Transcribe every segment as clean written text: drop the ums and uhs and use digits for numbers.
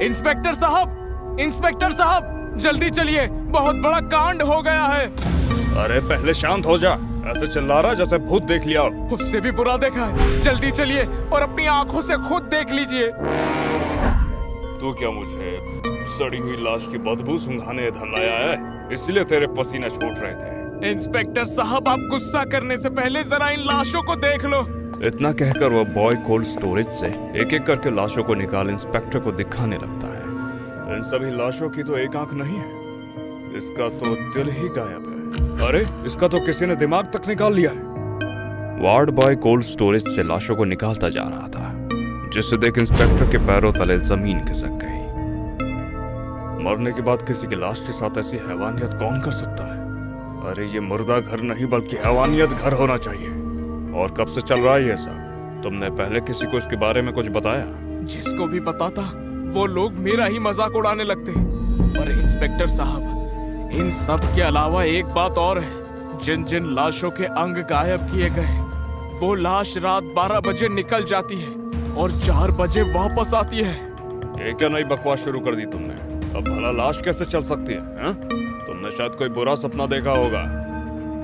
Inspector साहब, inspector साहब, जल्दी चलिए, बहुत बड़ा कांड हो गया है। अरे पहले शांत हो जा, ऐसे चिल्ला रहा जैसे भूत देख लिया। उससे भी बुरा देखा है। जल्दी चलिए और अपनी आंखों से खुद देख लीजिए। तू क्या मुझे सड़ी हुई लाश की बदबू सूंघाने इधर लाया है? इसलिए तेरे पसीने छूट रहे थे। इंस्पेक्टर साहब, आप गुस्सा करने से पहले जरा इन लाशों को देख लो। इतना कहकर वो बॉय कोल्ड स्टोरेज से एक एक करके लाशों को निकाल इंस्पेक्टर को दिखाने लगता है। इन सभी लाशों की तो एक आंख नहीं है, इसका तो दिल ही गायब है। अरे इसका तो किसी ने दिमाग तक निकाल लिया है। वार्ड बॉय कोल्ड स्टोरेज से लाशों को निकालता जा रहा था, जिसे देख इंस्पेक्टर के पैरों तले जमीन खिसक गई। मरने के बाद किसी की लाश के साथ ऐसी हैवानियत कौन कर सकता है? अरे ये मुर्दा घर नहीं बल्कि हैवानियत घर होना चाहिए। और कब से चल रहा है ये सब? तुमने पहले किसी को इसके बारे में कुछ बताया? जिसको भी पता था वो लोग मेरा ही मजाक उड़ाने लगते। और इंस्पेक्टर साहब, इन सब के अलावा एक बात और है। जिन जिन लाशों के अंग गायब किए गए, वो लाश रात 12 बजे निकल जाती है और 4 बजे वापस आती है। ये क्या नई बकवास शुरू कर दी तुमने? अब भला लाश कैसे चल सकती है, हैं? तुमने शायद कोई बुरा सपना देखा होगा।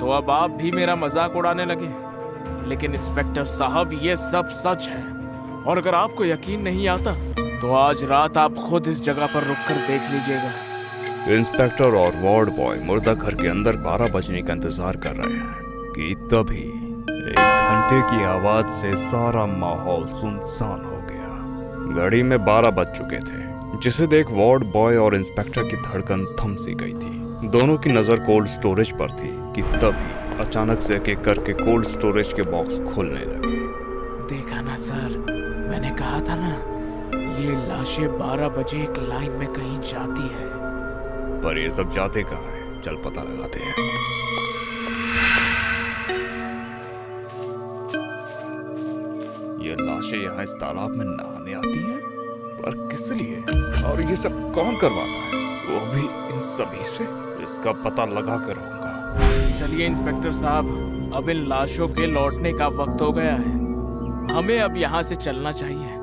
तो अब आप भी मेरा मजाक उड़ाने लगे। लेकिन इंस्पेक्टर साहब, ये सब सच है। और अगर आपको यकीन नहीं आता तो आज रात आप खुद इस जगह पर रुककर देख लीजिएगा। इंस्पेक्टर और वार्ड बॉय मुर्दा घर के अंदर 12 बजने का इंतजार कर रहे हैं कि तभी एक घंटे की आवाज से सारा माहौल सुनसान हो गया। घड़ी में 12 बज चुके थे, जिसे देख वार्ड बॉय और इंस्पेक्टर की धड़कन थम सी गई थी। दोनों की नजर कोल्ड स्टोरेज पर थी कि तभी अचानक से एक एक करके कोल्ड स्टोरेज के बॉक्स खुलने लगे। देखा ना सर, मैंने कहा था ना, ये लाशें 12 बजे एक लाइन में कहीं जाती है। पर ये सब जाते कहाँ हैं? चल पता लगाते हैं। ये लाशें यहाँ इस तालाब में नहाने आती हैं, पर किस लिए? और ये सब कौन करवाता है? वो भी इन सभी से? इसका पता लगा कर रहूंगा। चलिए इंस्पेक्टर साहब, अब इन लाशों के लौटने का वक्त हो गया है। हमें अब यहाँ से चलना चाहिए।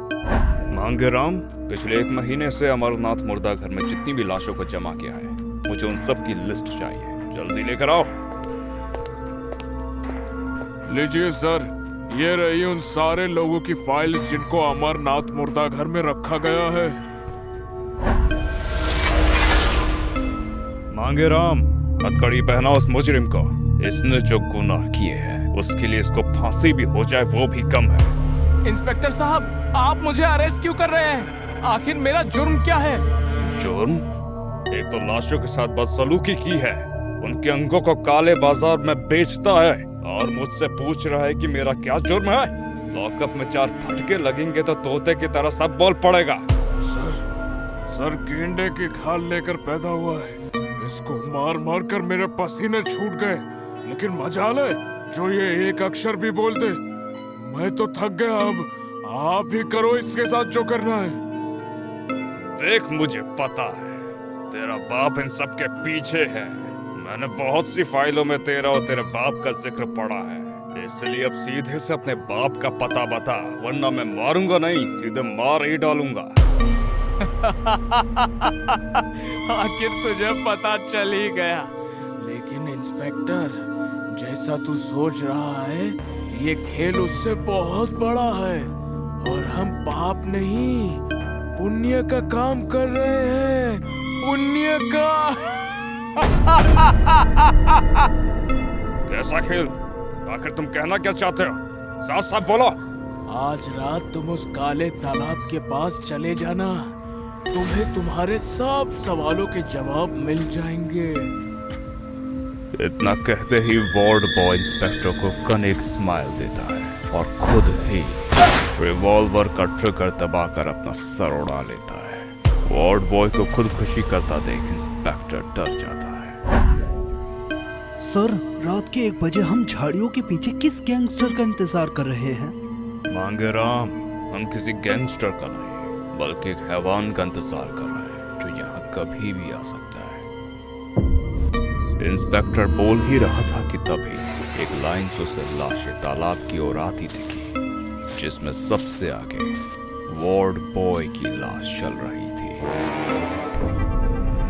मांगे राम, पिछले 1 महीने से अमरनाथ मुर्दा घर में जितनी भी लाशों को जमा किया है, मुझे उन सब की लिस्ट चाहिए। जल्दी लेकर आओ। लीजिए सर, ये रही उन सारे लोगों की फाइल्स जिनको अमरनाथ मुर्दा घर में रखा गया है। मांगे राम, हथकड़ी पहना उस मुजरिम को। इसने जो गुनाह किए हैं उसके लिए इसको फांसी भी हो जाए वो भी कम है। इंस्पेक्टर साहब, आप मुझे अरेस्ट क्यों कर रहे हैं? आखिर मेरा जुर्म क्या है? जुर्म? एक तो लाशों के साथ बदसलूकी की है, उनके अंगों को काले बाजार में बेचता है, और मुझसे पूछ रहा है कि मेरा क्या जुर्म है? लॉकअप में 4 फटके लगेंगे तो तोते की तरह सब बोल पड़ेगा। सर गेंडे की खाल लेकर पैदा हुआ है, इसको मार मार कर मेरे पसीने छूट गए, लेकिन मजाल है जो ये एक अक्षर भी बोल दे। मैं तो थक गया, अब आप ही करो इसके साथ जो करना है। देख, मुझे पता है तेरा बाप इन सब के पीछे है। मैंने बहुत सी फाइलों में तेरा और तेरे बाप का जिक्र पढ़ा है, इसलिए अब सीधे से अपने बाप का पता बता, वरना मैं मारूंगा नहीं, सीधे मार ही डालूंगा। आखिर तुझे पता चल ही गया। लेकिन इंस्पेक्टर, जैसा तू सोच रहा है, ये खेल उससे बहुत बड़ा है और हम पाप नहीं, पुण्य का काम कर रहे हैं। पुण्य का। कैसा खेल? आखिर तुम कहना क्या चाहते हो? साफ साफ बोलो। आज रात तुम उस काले तालाब के पास चले जाना, तुम्हें तुम्हारे सब सवालों के जवाब मिल जाएंगे। इतना कहते ही वार्ड बॉय इंस्पेक्टर को कनेक स्माइल देता है और खुद ही रिवॉल्वर का ट्रिगर दबाकर अपना सर उड़ा लेता है। वार्ड बॉय को खुद खुशी करता देख इंस्पेक्टर डर जाता है। सर, रात के 1 बजे हम झाड़ियों के पीछे किस गैंगस्टर का इंतजार कर रहे हैं? मांगे राम, हम किसी गैंगस्टर का नहीं, बल्कि एक हैवान का इंतजार कर रहे हैं जो यहाँ कभी भी आ सकता है। इंस्पेक्टर बोल ही रहा था कि तभी एक लाइन से उसे लाशें तालाब की ओर आती दिखी, जिसमें सबसे आगे वार्ड बॉय की लाश चल रही थी।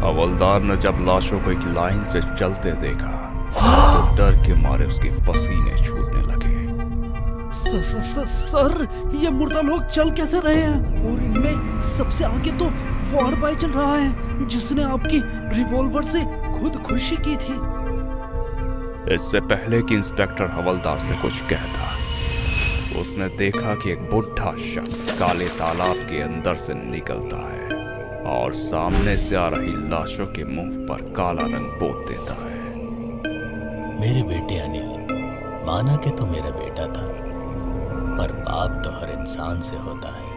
हवलदार ने जब लाशों को एक लाइन से चलते देखा तो डर के मारे उसके पसीने छूटने लगे। सर, ये मुर्दा लोग चल कैसे रहे हैं? और इनमें सबसे आगे तो वार्ड बॉय चल रहा है, जिसने आपकी रिवॉल्वर से खुदकुशी की थी। इससे पहले कि इंस्पेक्टर हवलदार से कुछ कहता, उसने देखा कि एक बुढ़ा शख्स काले तालाब के अंदर से निकलता है और सामने से आ रही लाशों के मुंह पर काला रंग पोत देता है। मेरे बेटे अनिल, माना कि तो मेरा बेटा था, पर पाप तो हर इंसान से होता है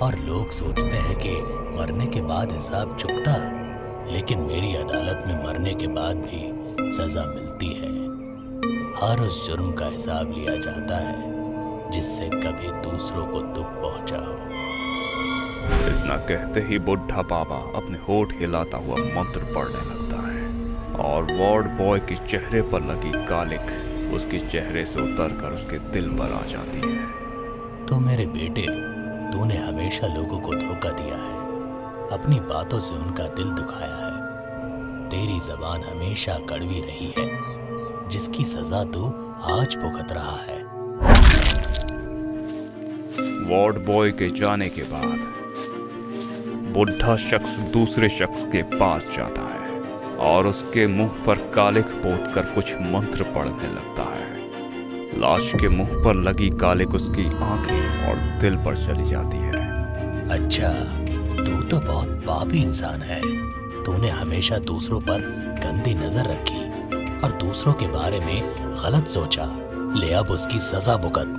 और लोग सोचते हैं कि मरने के बाद हिसाब चुकता, लेकिन मेरी अदालत में मरने के बाद भी सजा मिलती है। हर उस जुर्म का हिसाब लिया जाता है जिससे कभी दूसरों को दुख पहुंचा हो। इतना कहते ही बुढ़ा बाबा अपने होठ हिलाता हुआ मंत्र पढ़ने लगता है और वार्ड बॉय के चेहरे पर लगी कालिक उसके चेहरे से उतरकर उसके दिल पर आ जाती है। तो मेरे बेटे, तूने हमेशा लोगों को धोखा दिया है, अपनी बातों से उनका दिल दुखाया है। तेरी जबान हमेशा कड़वी रही है, जिसकी सजा तू आज भुगत रहा है। वार्ड बॉय के जाने के बाद बुढ़ा शख्स दूसरे शख्स के पास जाता है और उसके मुंह पर कालिक पोतकर कुछ मंत्र पढ़ने लगता है। लाश के मुंह पर लगी कालिक उसकी आंखें और दिल पर चली जाती है। अच्छा, तू तो बहुत पापी इंसान है। तूने हमेशा दूसरों पर गंदी नजर रखी और दूसरों के बारे में गलत सोचा। ले अब उसकी सजा भुगत।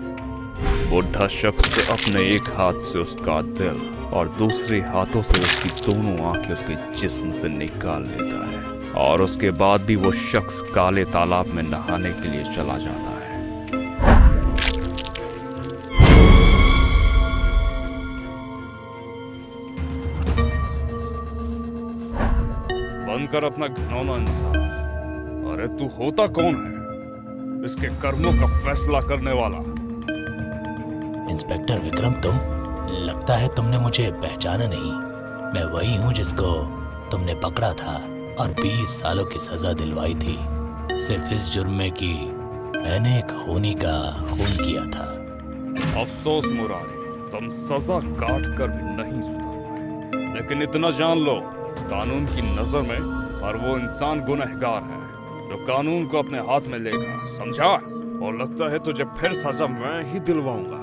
बुढ़ा शख्स अपने एक हाथ से उसका दिल और दूसरे हाथों से उसकी दोनों आंखें उसके जिस्म से निकाल लेता है और उसके बाद भी वो शख्स काले तालाब में नहाने के लिए चला जाता है। बंद कर अपना घिनौना इंसाफ। अरे तू होता कौन है इसके कर्मों का फैसला करने वाला? इंस्पेक्टर विक्रम, तुम, लगता है तुमने मुझे पहचाना नहीं। मैं वही हूँ जिसको तुमने पकड़ा था और 20 सालों की सजा दिलवाई थी, सिर्फ इस जुर्म में कि मैंने एक खूनी का खून किया था। अफसोस मुरारी, तुम सजा काट कर भी नहीं सुधर पाए, लेकिन इतना जान लो, कानून की नजर में हर वो इंसान गुनहगार है जो कानून को अपने हाथ में लेगा, समझा? और लगता है तुझे फिर सजा मैं ही दिलवाऊंगा।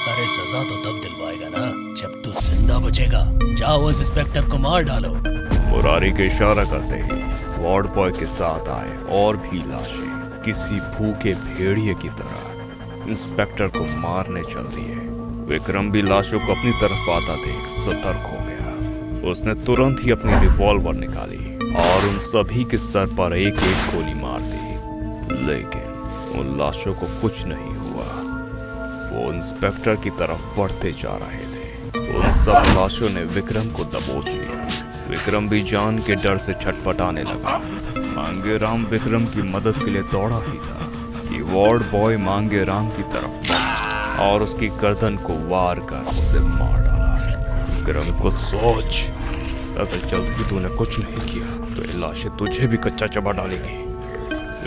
अरे सजा तो तब दिलवाएगा ना जब तू जिंदा बचेगा। जाओ उस इंस्पेक्टर को मार डालो। मुरारी के इशारा करते ही वार्ड बॉय के साथ आए और भी लाशें किसी भूखे भेड़िए की तरह इंस्पेक्टर को मारने चल दिए। विक्रम भी लाशों को अपनी तरफ आता देख सतर्क हो गया। उसने तुरंत ही अपनी रिवॉल्वर निकाली और उन सभी के सर पर एक एक गोली मार दी, लेकिन उन लाशों को कुछ नहीं हुआ। वो इंस्पेक्टर की तरफ बढ़ते जा रहे थे। उन सब लाशों ने विक्रम को दबोच लिया। विक्रम भी जान के डर से छटपटाने लगा। मांगेराम विक्रम की मदद के लिए दौड़ा ही था कि वार्ड बॉय मांगेराम की तरफ बढ़ा और उसकी गर्दन को वार कर उसे मार डाला। विक्रम, कुछ सोच, अगर जल्द ही तूने कुछ नहीं किया तो ये लाशें तुझे भी कच्चा चबा डालेंगी।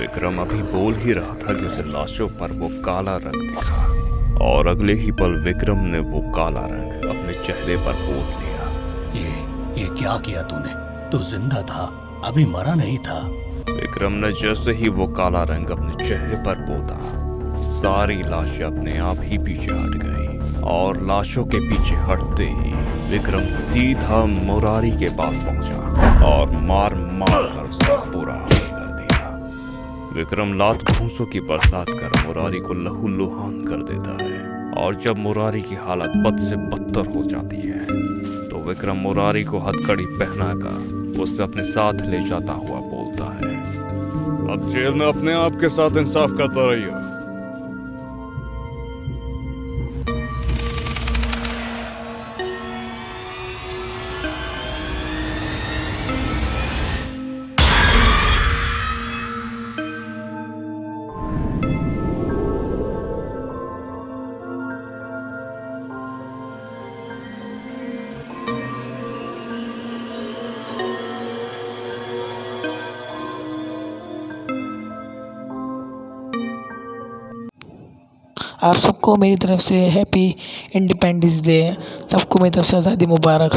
विक्रम अभी बोल ही रहा था कि उसे लाशों पर वो काला रंग दिखा और अगले ही पल विक्रम ने वो काला रंग अपने चेहरे पर पोत लिया। ये क्या किया तूने? तू जिंदा था, अभी मरा नहीं था। विक्रम ने जैसे ही वो काला रंग अपने चेहरे पर पोता, सारी लाशें अपने आप ही पीछे हट गई और लाशों के पीछे हटते ही विक्रम सीधा मुरारी के पास पहुंचा और मार मार कर उसका बुरा हाल कर दिया। विक्रम लात घूंसों की बरसात कर मुरारी को लहूलुहान कर देता है और जब मुरारी की हालत बद से बदतर हो जाती है तो विक्रम मुरारी को हथकड़ी पहनाकर उससे अपने साथ ले जाता हुआ बोलता है, अब जेल में अपने आप के साथ इंसाफ करता रहिए। आप सबको मेरी तरफ से हैप्पी इंडिपेंडेंस डे। सबको मेरी तरफ से आज़ादी मुबारक।